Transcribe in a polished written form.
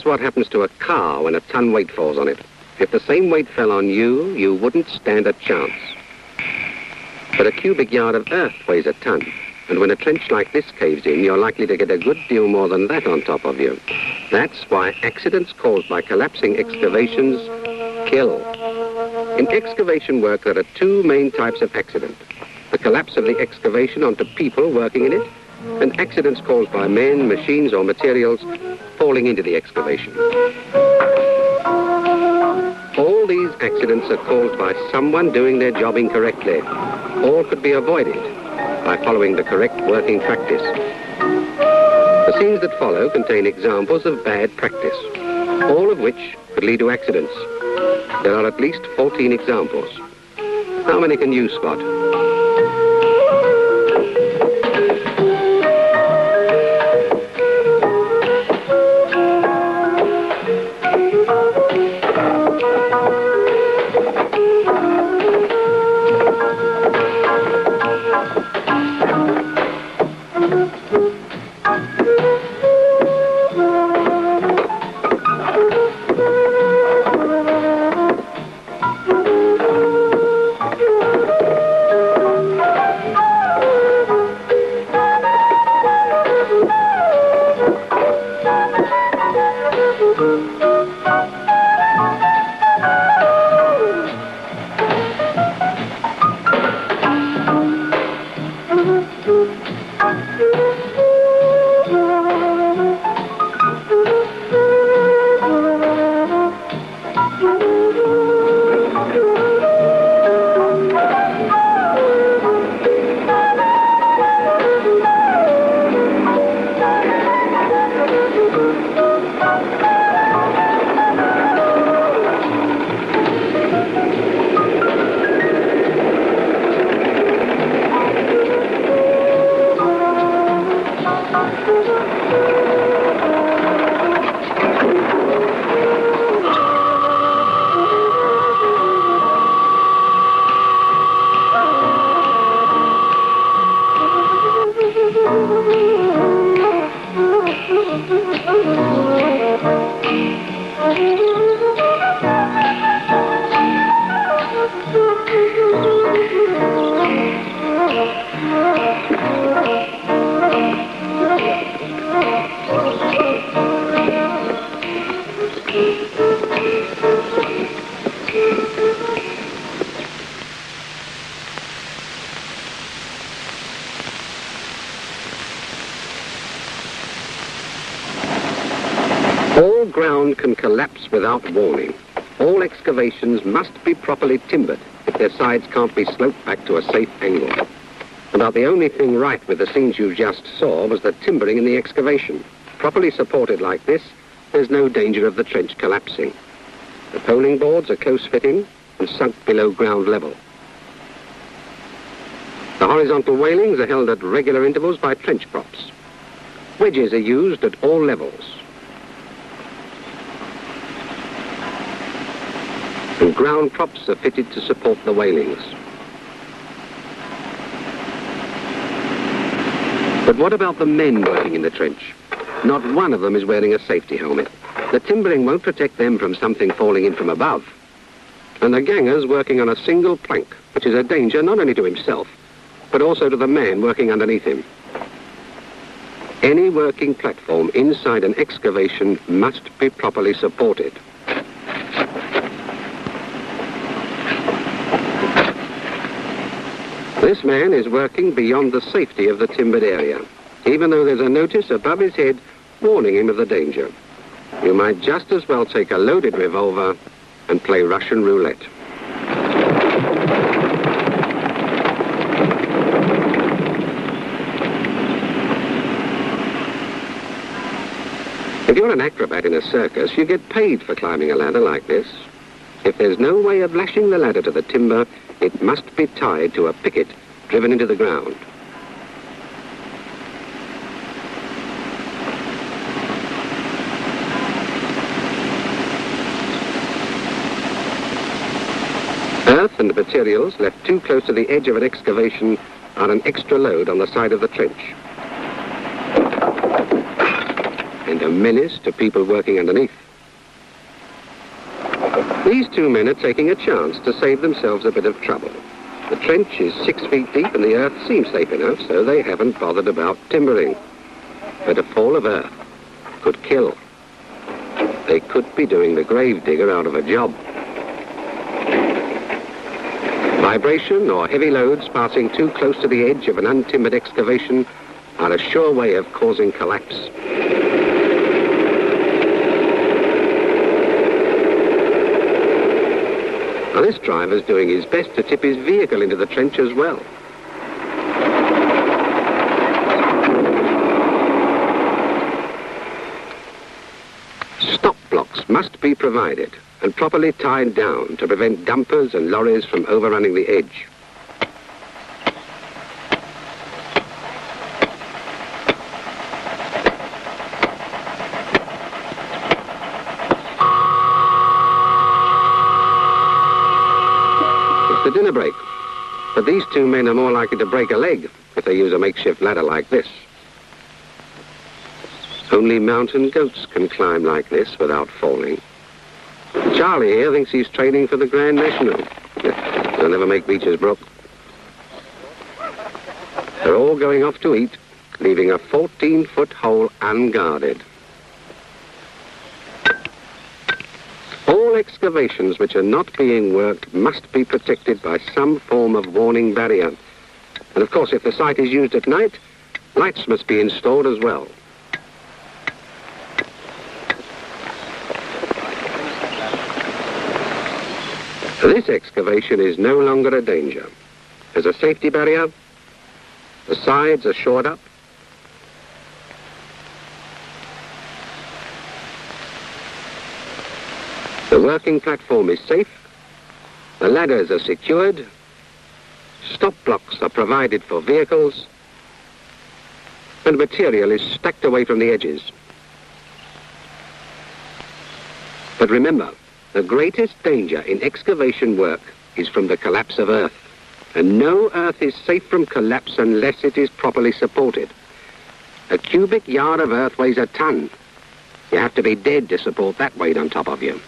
That's what happens to a car when a ton weight falls on it. If the same weight fell on you, you wouldn't stand a chance. But a cubic yard of earth weighs a ton, and when a trench like this caves in, you're likely to get a good deal more than that on top of you. That's why accidents caused by collapsing excavations kill. In excavation work, there are two main types of accident: the collapse of the excavation onto people working in it, and accidents caused by men, machines, or materials falling into the excavation. All these accidents are caused by someone doing their job incorrectly. All could be avoided by following the correct working practice. The scenes that follow contain examples of bad practice, all of which could lead to accidents. There are at least 14 examples. How many can you spot? All ground can collapse without warning. All excavations must be properly timbered if their sides can't be sloped back to a safe angle. About the only thing right with the scenes you just saw was the timbering in the excavation. Properly supported like this, there's no danger of the trench collapsing. The poling boards are close-fitting and sunk below ground level. The horizontal wailings are held at regular intervals by trench props. Wedges are used at all levels. And ground props are fitted to support the wailings. But what about the men working in the trench? Not one of them is wearing a safety helmet. The timbering won't protect them from something falling in from above. And the ganger's working on a single plank, which is a danger not only to himself, but also to the man working underneath him. Any working platform inside an excavation must be properly supported. This man is working beyond the safety of the timbered area, even though there's a notice above his head warning him of the danger. You might just as well take a loaded revolver and play Russian roulette. If you're an acrobat in a circus, you get paid for climbing a ladder like this. If there's no way of lashing the ladder to the timber, it must be tied to a picket driven into the ground. Earth and materials left too close to the edge of an excavation are an extra load on the side of the trench. and a menace to people working underneath. These two men are taking a chance to save themselves a bit of trouble. The trench is 6 feet deep and the earth seems safe enough, so they haven't bothered about timbering. But a fall of earth could kill. They could be doing the grave digger out of a job. Vibration or heavy loads passing too close to the edge of an untimbered excavation are a sure way of causing collapse. Now, this driver's doing his best to tip his vehicle into the trench as well. Stop blocks must be provided and properly tied down to prevent dumpers and lorries from overrunning the edge. It's the dinner break, but these two men are more likely to break a leg if they use a makeshift ladder like this. Only mountain goats can climb like this without falling. Charlie here thinks he's training for the Grand National. They'll never make Beecher's Brook. They're all going off to eat, leaving a 14-foot hole unguarded. All excavations which are not being worked must be protected by some form of warning barrier. And of course, if the site is used at night, lights must be installed as well. This excavation is no longer a danger. There's a safety barrier, the sides are shored up, the working platform is safe, the ladders are secured, stop blocks are provided for vehicles, and material is stacked away from the edges. But remember, the greatest danger in excavation work is from the collapse of earth, and no earth is safe from collapse unless it is properly supported. A cubic yard of earth weighs a ton. You have to be dead to support that weight on top of you.